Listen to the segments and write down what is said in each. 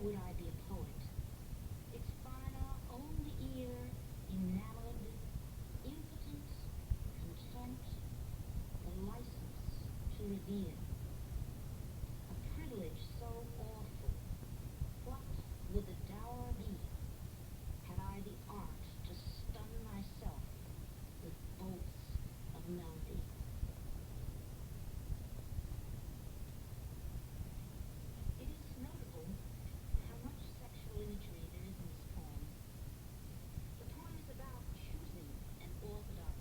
would I be a poet? Its finer own the ear, enamored, impotent, content, the license to revere. A privilege so awful, what would the dower be, had I the art to stun myself with bolts of melody? It is notable how much sexual imagery there is in this poem. The poem is about choosing an orthodox,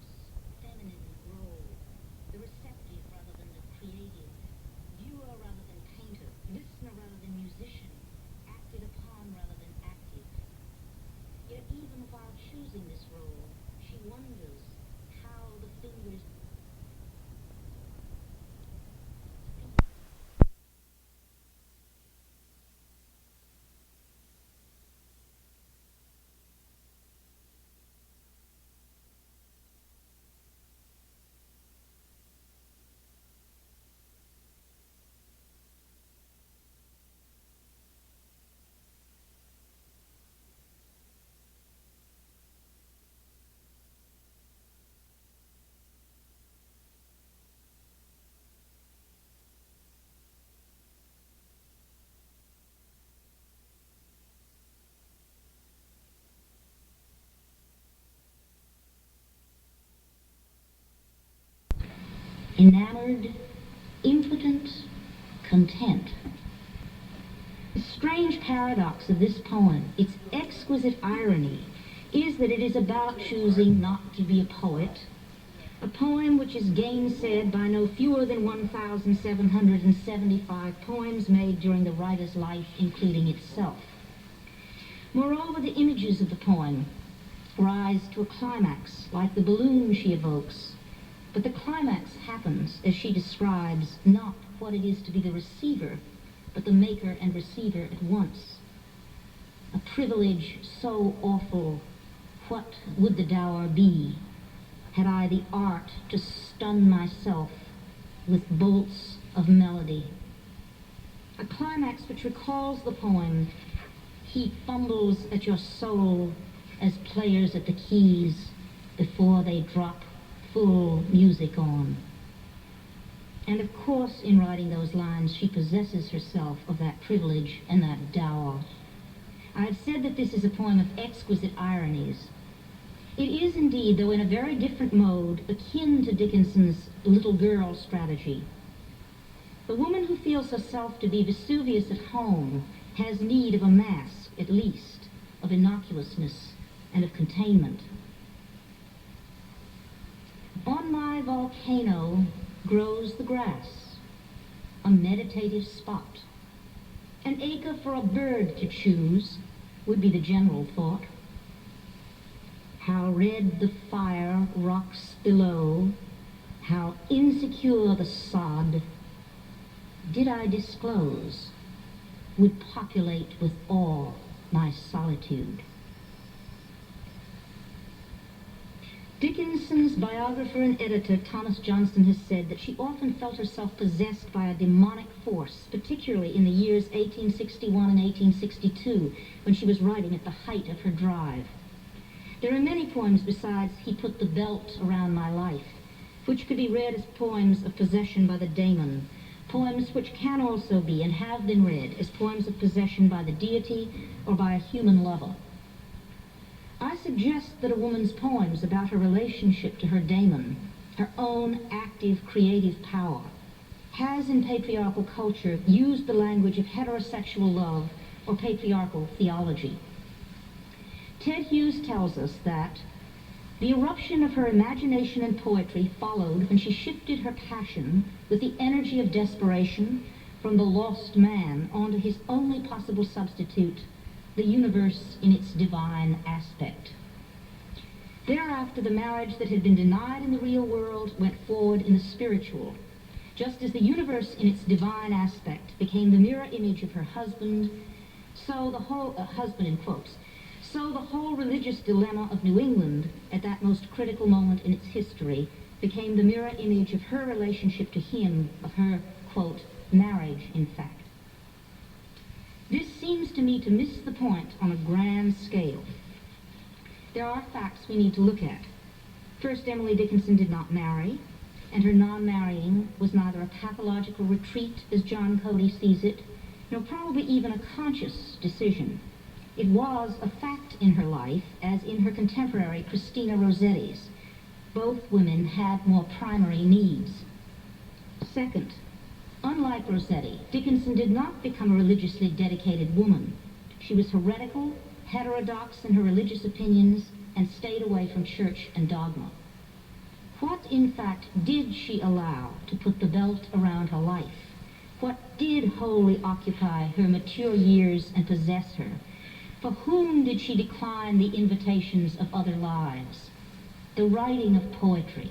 feminine role, the receptive rather than the creative, viewer rather than painter, listener rather than musician, acted upon rather than active. Yet even while choosing this role, she wonders how the fingers enamored, impotent, content. The strange paradox of this poem, its exquisite irony, is that it is about choosing not to be a poet, a poem which is gainsaid by no fewer than 1,775 poems made during the writer's life, including itself. Moreover, the images of the poem rise to a climax, like the balloon she evokes, but the climax happens, as she describes, not what it is to be the receiver, but the maker and receiver at once. A privilege so awful, what would the dower be, had I the art to stun myself with bolts of melody? A climax which recalls the poem, he fumbles at your soul as players at the keys before they drop full music on. And of course, in writing those lines, she possesses herself of that privilege and that dower. I have said that this is a poem of exquisite ironies. It is indeed, though in a very different mode, akin to Dickinson's little girl strategy. The woman who feels herself to be Vesuvius at home has need of a mask, at least, of innocuousness and of containment. On my volcano grows the grass, a meditative spot. An acre for a bird to choose would be the general thought. How red the fire rocks below, how insecure the sod, did I disclose, would populate with awe my solitude. Dickinson's biographer and editor, Thomas Johnston, has said that she often felt herself possessed by a demonic force, particularly in the years 1861 and 1862, when she was writing at the height of her drive. There are many poems besides He Put the Belt Around My Life, which could be read as poems of possession by the daemon, poems which can also be and have been read as poems of possession by the deity or by a human lover. I suggest that a woman's poems about her relationship to her daemon, her own active creative power, has in patriarchal culture used the language of heterosexual love or patriarchal theology. Ted Hughes tells us that the eruption of her imagination and poetry followed when she shifted her passion with the energy of desperation from the lost man onto his only possible substitute, the universe in its divine aspect. Thereafter, the marriage that had been denied in the real world went forward in the spiritual, just as the universe in its divine aspect became the mirror image of her husband, so the whole, husband in quotes, so the whole religious dilemma of New England at that most critical moment in its history became the mirror image of her relationship to him, of her, quote, marriage, in fact. This seems to me to miss the point on a grand scale. There are facts we need to look at. First, Emily Dickinson did not marry, and her non-marrying was neither a pathological retreat, as John Cody sees it, nor probably even a conscious decision. It was a fact in her life, as in her contemporary Christina Rossetti's. Both women had more primary needs. Second, unlike Rossetti, Dickinson did not become a religiously dedicated woman. She was heretical, heterodox in her religious opinions, and stayed away from church and dogma. What, in fact, did she allow to put the belt around her life? What did wholly occupy her mature years and possess her? For whom did she decline the invitations of other lives? The writing of poetry,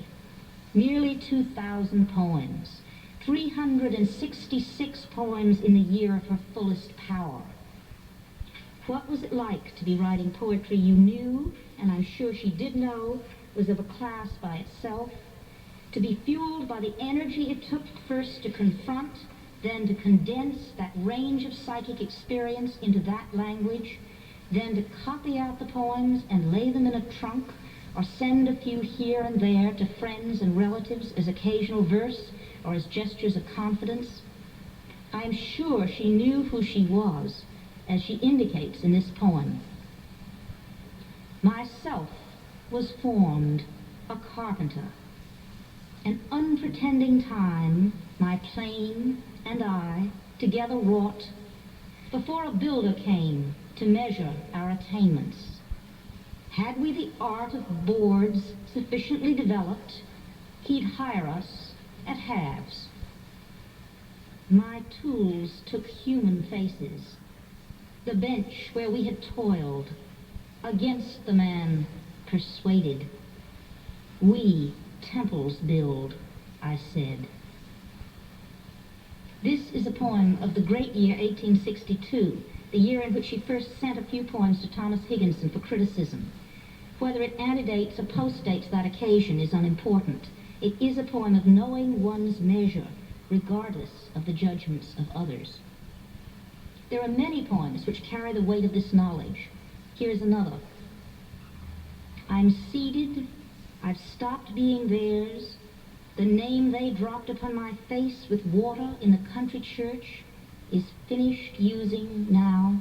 nearly 2,000 poems, 366 poems in the year of her fullest power. What was it like to be writing poetry you knew, and I'm sure she did know, was of a class by itself, to be fueled by the energy it took first to confront, then to condense that range of psychic experience into that language, then to copy out the poems and lay them in a trunk, or send a few here and there to friends and relatives as occasional verse or as gestures of confidence? I am sure she knew who she was, as she indicates in this poem. Myself was formed a carpenter. An unpretending time, my plane and I together wrought, before a builder came to measure our attainments. Had we the art of boards sufficiently developed, he'd hire us at halves. My tools took human faces, the bench where we had toiled, against the man persuaded. We temples build, I said. This is a poem of the great year 1862, the year in which she first sent a few poems to Thomas Higginson for criticism. Whether it antedates or postdates that occasion is unimportant. It is a poem of knowing one's measure, regardless of the judgments of others. There are many poems which carry the weight of this knowledge. Here's another. I'm seated, I've stopped being theirs. The name they dropped upon my face with water in the country church is finished using now.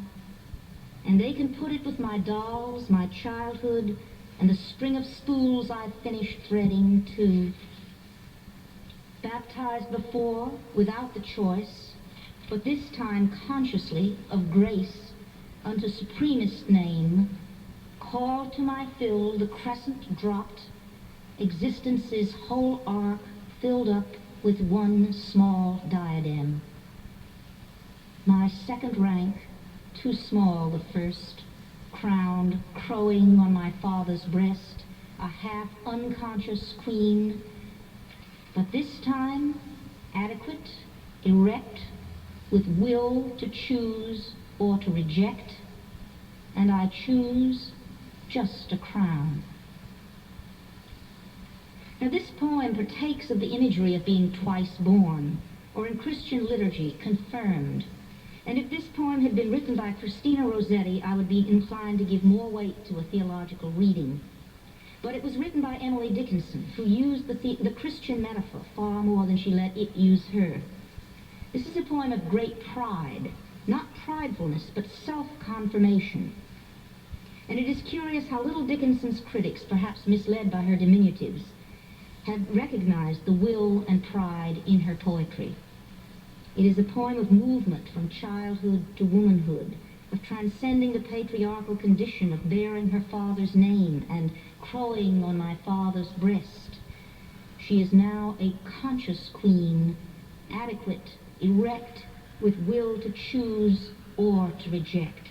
And they can put it with my dolls, my childhood, and the string of spools I've finished threading too. Baptized before, without the choice, but this time consciously of grace, unto supremest name, called to my fill, the crescent dropped, existence's whole arc filled up with one small diadem. My second rank, too small the first, crowned, crowing on my father's breast, a half unconscious queen, but this time adequate, erect, with will to choose or to reject, and I choose just a crown. Now this poem partakes of the imagery of being twice born, or in Christian liturgy, confirmed. And if this poem had been written by Christina Rossetti, I would be inclined to give more weight to a theological reading. But it was written by Emily Dickinson, who used the Christian metaphor far more than she let it use her. This is a poem of great pride, not pridefulness, but self-confirmation. And it is curious how little Dickinson's critics, perhaps misled by her diminutives, had recognized the will and pride in her poetry. It is a poem of movement from childhood to womanhood, of transcending the patriarchal condition of bearing her father's name and crowing on my father's breast. She is now a conscious queen, adequate, erect, with will to choose or to reject.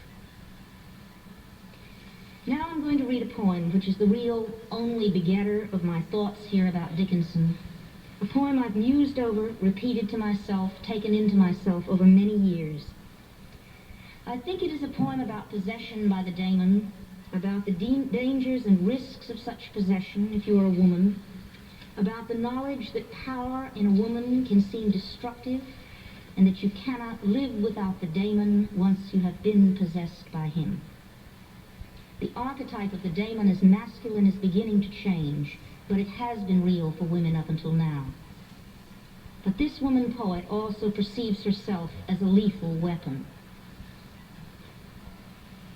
Now I'm going to read a poem which is the real only begetter of my thoughts here about Dickinson. A poem I've mused over, repeated to myself, taken into myself over many years. I think it is a poem about possession by the daemon, about the dangers and risks of such possession if you are a woman, about the knowledge that power in a woman can seem destructive, and that you cannot live without the daemon once you have been possessed by him. The archetype of the daemon as masculine is beginning to change, but it has been real for women up until now. But this woman poet also perceives herself as a lethal weapon.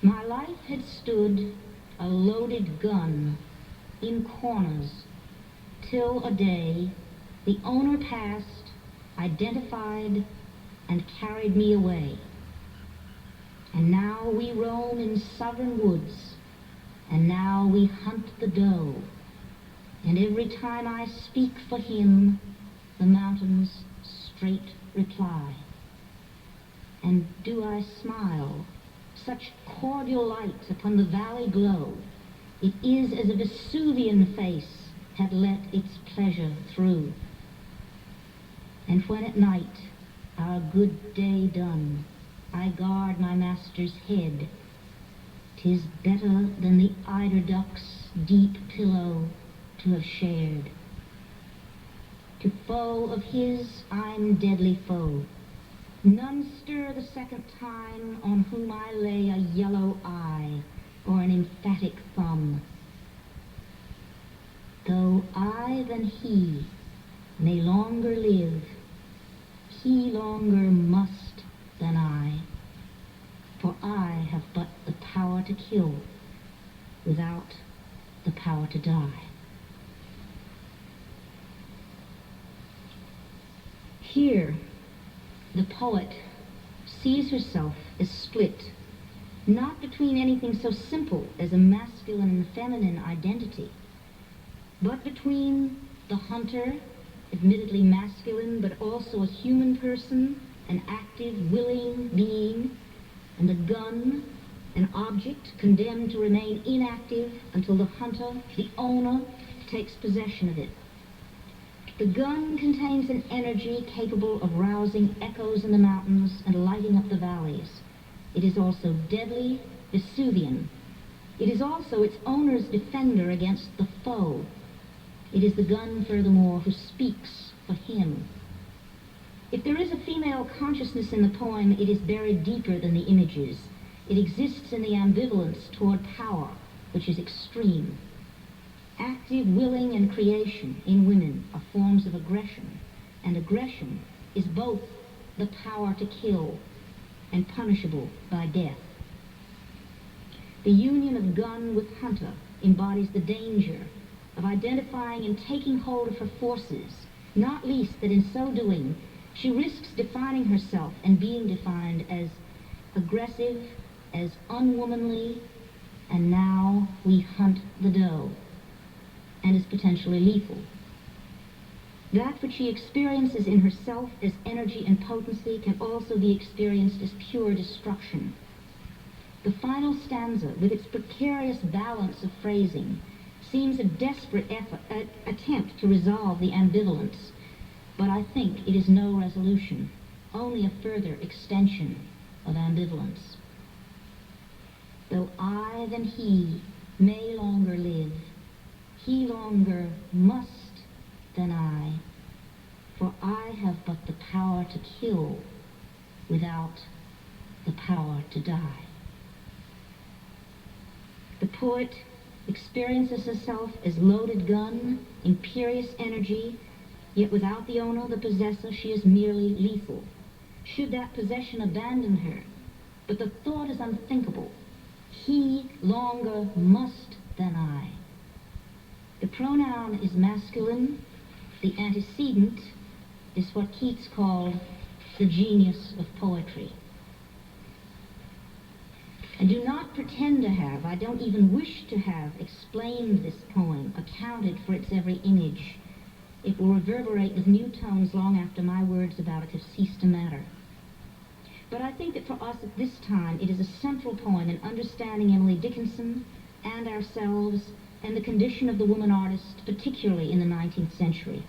My life had stood a loaded gun in corners till a day the owner passed, identified, and carried me away. And now we roam in southern woods, and now we hunt the doe, and every time I speak for him, the mountains straight reply. And do I smile, such cordial light upon the valley glow, it is as a Vesuvian face had let its pleasure through. And when at night, our good day done, I guard my master's head, 'tis better than the eider duck's deep pillow to have shared. To foe of his I'm deadly foe, none stir the second time on whom I lay a yellow eye or an emphatic thumb. Though I than he may longer live, he longer must than I, for I have but the power to kill without the power to die. Here, the poet sees herself as split, not between anything so simple as a masculine and feminine identity, but between the hunter, admittedly masculine, but also a human person, an active, willing being, and the gun, an object condemned to remain inactive until the hunter, the owner, takes possession of it. The gun contains an energy capable of rousing echoes in the mountains and lighting up the valleys. It is also deadly, Vesuvian. It is also its owner's defender against the foe. It is the gun, furthermore, who speaks for him. If there is a female consciousness in the poem, it is buried deeper than the images. It exists in the ambivalence toward power, which is extreme. Active willing and creation in women are forms of aggression, and aggression is both the power to kill and punishable by death. The union of gun with hunter embodies the danger of identifying and taking hold of her forces, not least that in so doing she risks defining herself and being defined as aggressive, as unwomanly, and now we hunt the doe, and is potentially lethal. That which she experiences in herself as energy and potency can also be experienced as pure destruction. The final stanza, with its precarious balance of phrasing, seems a desperate attempt to resolve the ambivalence, but I think it is no resolution, only a further extension of ambivalence. Though I than he may longer live, he longer must than I, for I have but the power to kill without the power to die. The poet experiences herself as loaded gun, imperious energy, yet without the owner, the possessor, she is merely lethal. Should that possession abandon her, but the thought is unthinkable. He longer must than I. The pronoun is masculine. The antecedent is what Keats called the genius of poetry. I do not pretend to have, I don't even wish to have, explained this poem, accounted for its every image. It will reverberate with new tones long after my words about it have ceased to matter. But I think that for us at this time, it is a central poem in understanding Emily Dickinson and ourselves and the condition of the woman artist, particularly in the 19th century.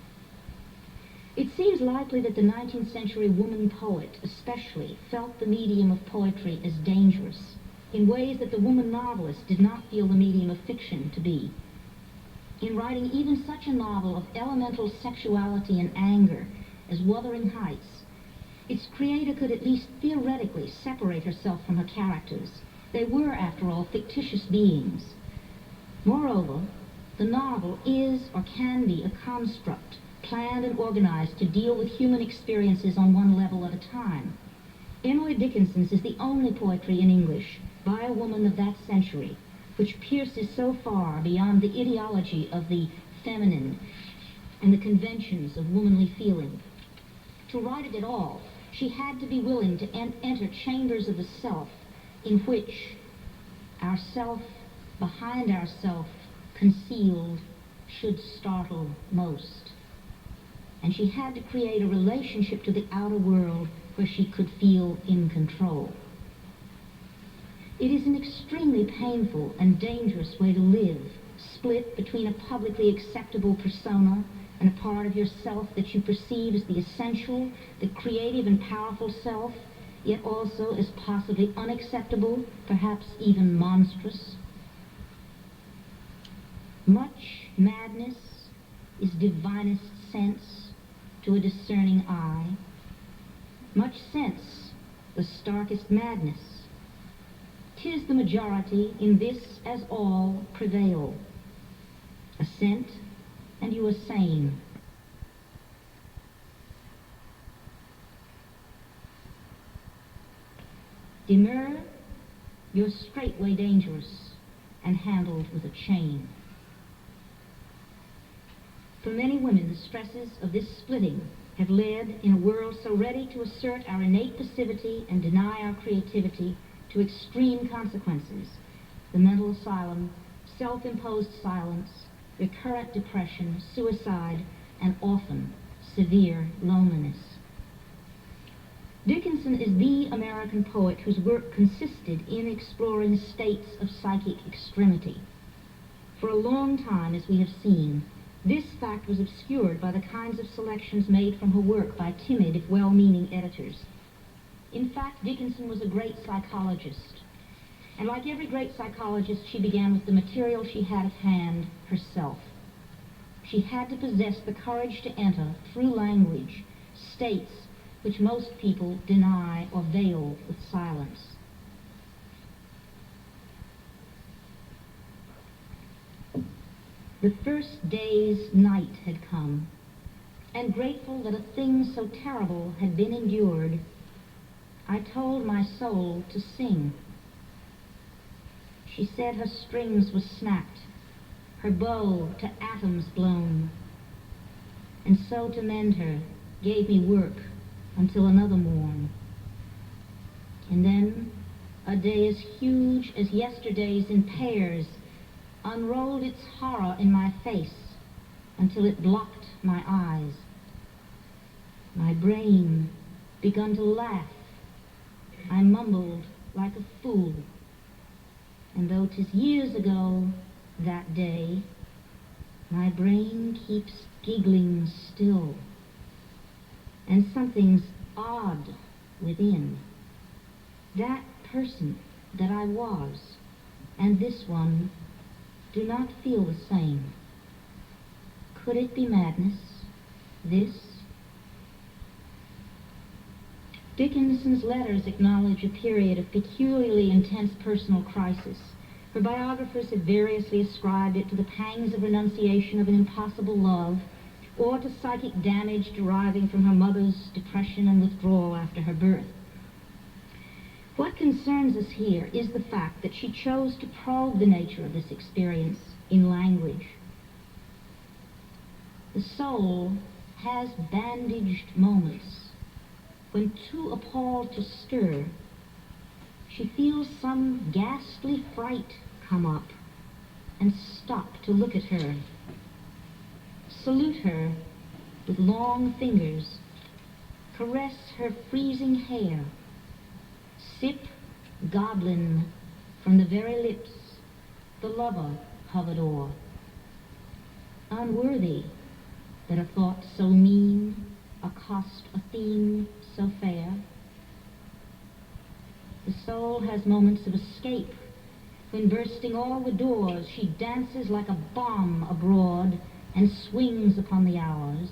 It seems likely that the 19th century woman poet especially felt the medium of poetry as dangerous, in ways that the woman novelist did not feel the medium of fiction to be. In writing even such a novel of elemental sexuality and anger as Wuthering Heights, Its creator could at least theoretically separate herself from her characters. They were, after all, fictitious beings. Moreover, the novel is or can be a construct, planned and organized to deal with human experiences on one level at a time. Emily Dickinson's is the only poetry in English by a woman of that century which pierces so far beyond the ideology of the feminine and the conventions of womanly feeling. To write it at all, she had to be willing to enter chambers of the self in which our self, behind our self, concealed, should startle most. And she had to create a relationship to the outer world where she could feel in control. It is an extremely painful and dangerous way to live, split between a publicly acceptable persona and a part of yourself that you perceive as the essential, the creative and powerful self, yet also as possibly unacceptable, perhaps even monstrous. Much madness is divinest sense to a discerning eye. Much sense, the starkest madness. 'Tis the majority, in this as all prevail. Assent, and you are sane. Demur, you're straightway dangerous, and handled with a chain. For many women, the stresses of this splitting have led, in a world so ready to assert our innate passivity and deny our creativity, to extreme consequences: the mental asylum, self-imposed silence, recurrent depression, suicide, and often severe loneliness. Dickinson is the American poet whose work consisted in exploring states of psychic extremity. For a long time, as we have seen, this fact was obscured by the kinds of selections made from her work by timid, if well-meaning editors. In fact, Dickinson was a great psychologist, and like every great psychologist, she began with the material she had at hand, herself. She had to possess the courage to enter, through language, states which most people deny or veil with silence. The first day's night had come, and grateful that a thing so terrible had been endured, I told my soul to sing. She said her strings were snapped, her bow to atoms blown, and so to mend her gave me work until another morn. And then a day as huge as yesterday's in pairs unrolled its horror in my face until it blocked my eyes. My brain begun to laugh. I mumbled like a fool, and though 'tis years ago that day, my brain keeps giggling still, and something's odd within. That person that I was and this one do not feel the same. Could it be madness, this? Dickinson's letters acknowledge a period of peculiarly intense personal crisis. Her biographers have variously ascribed it to the pangs of renunciation of an impossible love, or to psychic damage deriving from her mother's depression and withdrawal after her birth. What concerns us here is the fact that she chose to probe the nature of this experience in language. The soul has bandaged moments when, too appalled to stir, she feels some ghastly fright come up and stop to look at her, salute her with long fingers, caress her freezing hair, sip goblin from the very lips the lover hovered o'er. Unworthy that a thought so mean accost a theme so fair. The soul has moments of escape when, bursting all the doors, she dances like a bomb abroad and swings upon the hours.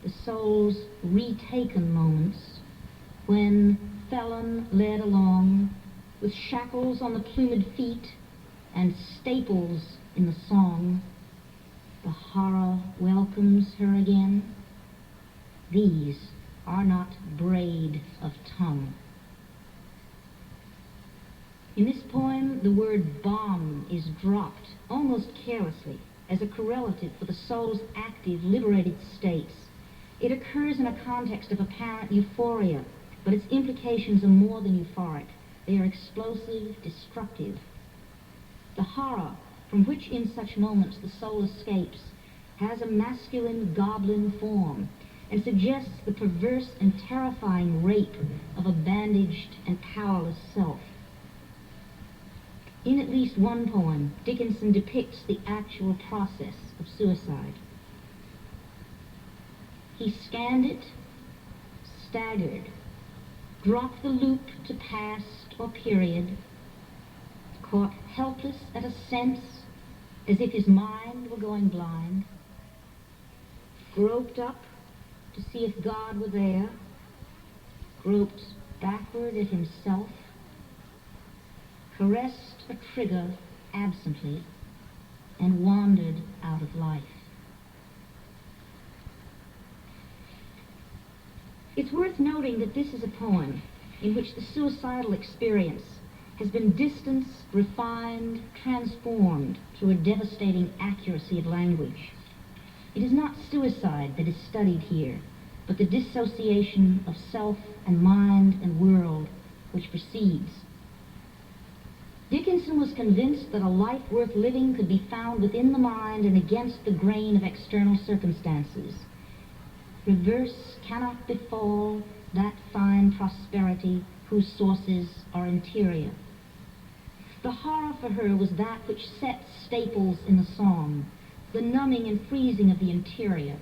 The soul's retaken moments, when felon led along, with shackles on the plumed feet and staples in the song, the horror welcomes her again. These are not braid of tongue. In this poem, the word bomb is dropped almost carelessly as a correlative for the soul's active, liberated states. It occurs in a context of apparent euphoria, but its implications are more than euphoric. They are explosive, destructive. The horror from which in such moments the soul escapes has a masculine goblin form and suggests the perverse and terrifying rape of a bandaged and powerless self. In at least one poem, Dickinson depicts the actual process of suicide. He scanned it, staggered, dropped the loop to past or period, caught helpless at a sense as if his mind were going blind, groped up to see if God were there, groped backward at himself, caressed a trigger absently, and wandered out of life. It's worth noting that this is a poem in which the suicidal experience has been distanced, refined, transformed through a devastating accuracy of language. It is not suicide that is studied here, but the dissociation of self and mind and world which precedes. Dickinson was convinced that a life worth living could be found within the mind and against the grain of external circumstances. Reverse cannot befall that fine prosperity whose sources are interior. The horror for her was that which set staples in the song, the numbing and freezing of the interior,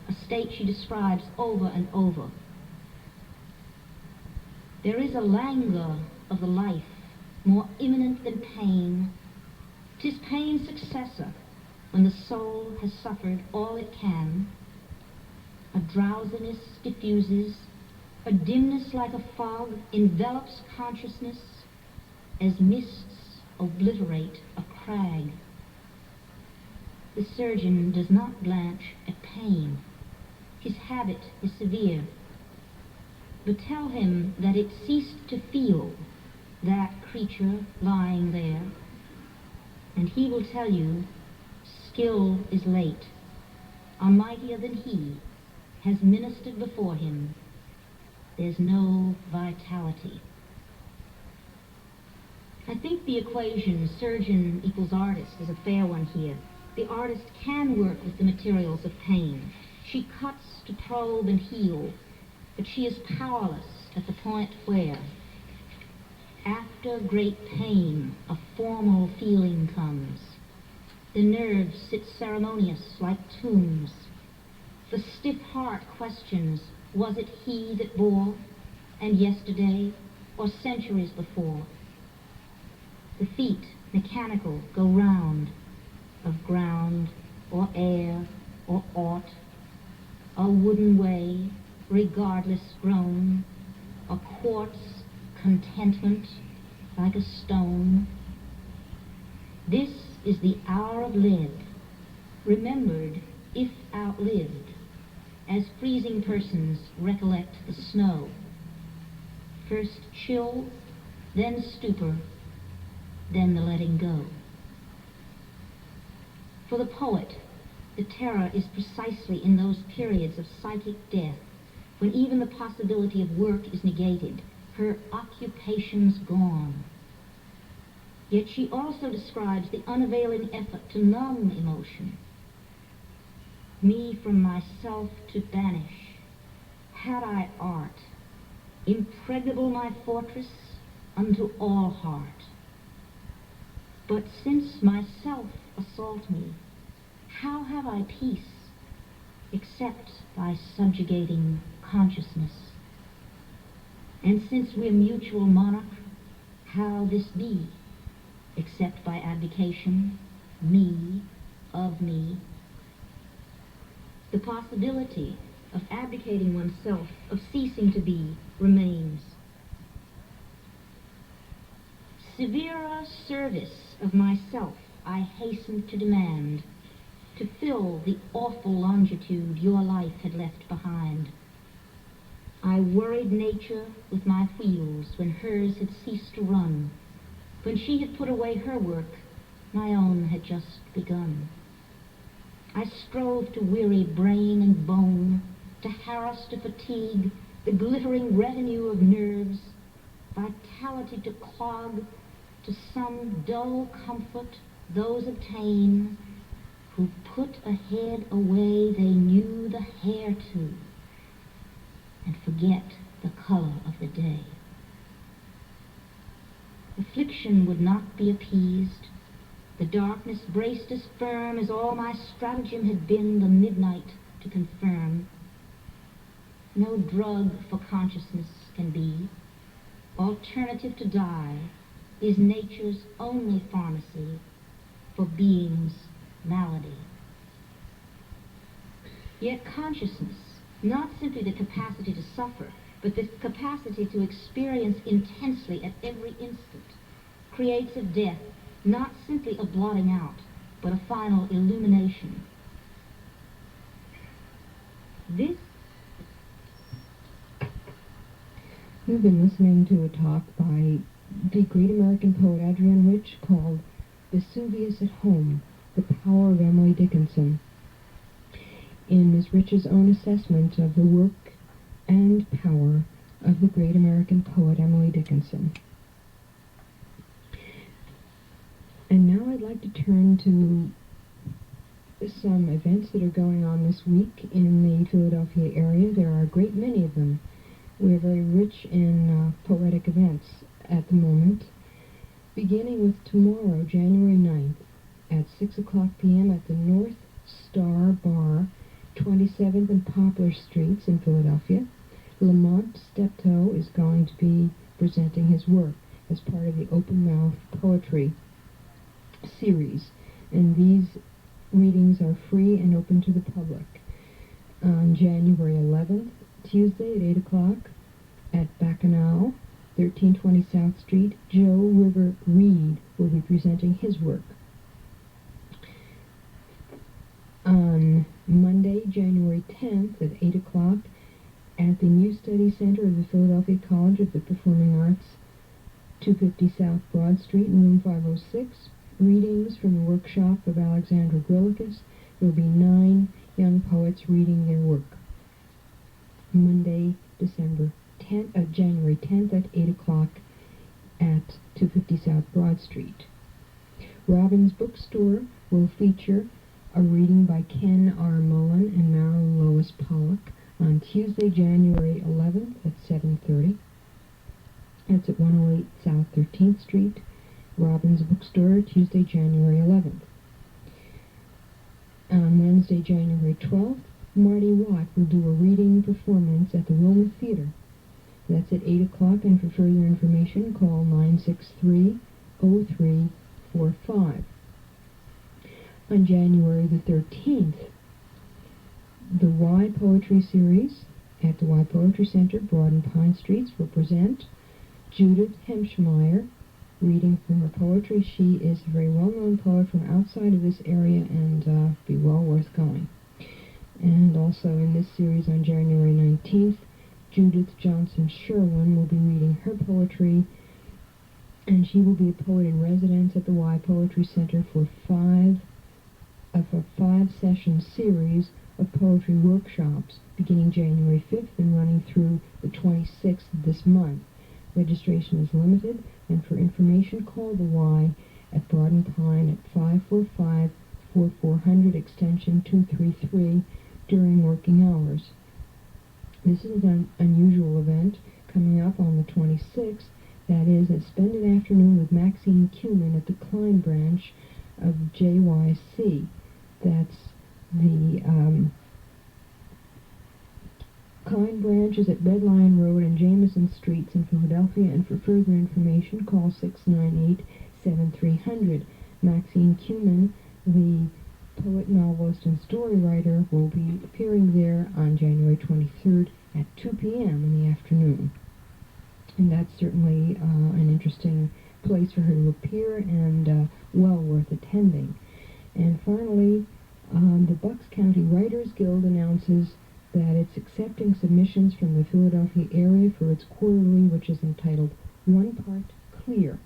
a state she describes over and over. There is a languor of the life more imminent than pain. 'Tis pain's successor when the soul has suffered all it can. A drowsiness diffuses, a dimness like a fog envelops consciousness as mists obliterate a crag. The surgeon does not blanch at pain. His habit is severe. But tell him that it ceased to feel, that creature lying there, and he will tell you, skill is late. A mightier than he has ministered before him. There's no vitality. I think the equation surgeon equals artist is a fair one here. The artist can work with the materials of pain. She cuts to probe and heal, but she is powerless at the point where, after great pain, a formal feeling comes. The nerves sit ceremonious like tombs. The stiff heart questions, was it he that bore, and yesterday, or centuries before? The feet, mechanical, go round, of ground, or air, or aught, a wooden way, regardless grown, a quartz contentment like a stone. This is the hour of lead, remembered if outlived, as freezing persons recollect the snow. First chill, then stupor, then the letting go. For the poet, the terror is precisely in those periods of psychic death when even the possibility of work is negated, her occupation's gone. Yet she also describes the unavailing effort to numb emotion. Me from myself to banish, had I art, impregnable my fortress unto all heart. But since myself assault me, how have I peace, except by subjugating consciousness? And since we're mutual monarch, how this be, except by abdication, me, of me? The possibility of abdicating oneself, of ceasing to be, remains. Severer service of myself I hastened to demand, to fill the awful longitude your life had left behind. I worried nature with my wheels when hers had ceased to run. When she had put away her work, my own had just begun. I strove to weary brain and bone, to harass to fatigue the glittering retinue of nerves, vitality to clog, to some dull comfort those obtain who put a head away they knew the hair to, and forget the color of the day. Affliction would not be appeased. The darkness braced as firm as all my stratagem had been the midnight to confirm. No drug for consciousness can be. Alternative to die is nature's only pharmacy for being's malady. Yet consciousness, not simply the capacity to suffer, but the capacity to experience intensely at every instant, creates of death not simply a blotting out, but a final illumination. We've been listening to a talk by the great American poet Adrienne Rich called Vesuvius at Home, The Power of Emily Dickinson, in Ms. Rich's own assessment of the work and power of the great American poet Emily Dickinson. And now I'd like to turn to some events that are going on this week in the Philadelphia area. There are a great many of them. We are very rich in poetic events at the moment, beginning with tomorrow, January 9th, at 6 o'clock p.m. at the North Star Bar, 27th and Poplar Streets in Philadelphia. Lamont Steptoe is going to be presenting his work as part of the Open Mouth Poetry series, and these readings are free and open to the public. On January 11th, Tuesday at 8 o'clock at Bacchanal, 1320 South Street, Joe River Reed will be presenting his work. On Monday, January 10th at 8 o'clock at the New Study Center of the Philadelphia College of the Performing Arts, 250 South Broad Street in room 506, readings from the workshop of Alexandra Grillicus. There will be 9 young poets reading their work. Monday, January 10th at 8 o'clock at 250 South Broad Street. Robin's Bookstore will feature a reading by Ken R. Mullen and Marilyn Lois Pollock on Tuesday, January 11th at 7:30. That's at 108 South 13th Street. Robin's Bookstore, Tuesday, January 11th. On Wednesday, January 12th, Marty Watt will do a reading performance at the Wilma Theater. That's at 8 o'clock, and for further information, call 963-0345. On January the 13th, the Y Poetry Series at the Y Poetry Center, Broad and Pine Streets, will present Judith Hemschmeyer, reading from her poetry. She is a very well-known poet from outside of this area and be well worth going. And also in this series on January 19th, Judith Johnson Sherwin will be reading her poetry, and she will be a poet in residence at the Y Poetry Center for a 5-session series of poetry workshops beginning January 5th and running through the 26th of this month. Registration is limited, and for information, call the Y at Broad and Pine at 545-4400 extension 233 during working hours. This is an unusual event coming up on the 26th. That is, spend an afternoon with Maxine Kuhlman at the Klein branch of JYC. That's the Klein branch is at Red Lion Road and Jameson Streets in Philadelphia, and for further information, call 698-7300. Maxine Kuhlman, the poet, novelist, and story writer, will be appearing there on January 23rd at 2 p.m. in the afternoon. And that's certainly an interesting place for her to appear, and well worth attending. And finally, the Bucks County Writers Guild announces that it's accepting submissions from the Philadelphia area for its quarterly, which is entitled One Part Clear.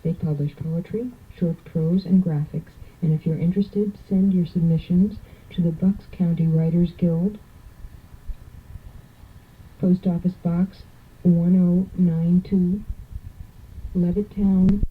They publish poetry, short prose, and graphics. And if you're interested, send your submissions to the Bucks County Writers Guild, Post Office Box 1092, Levittown,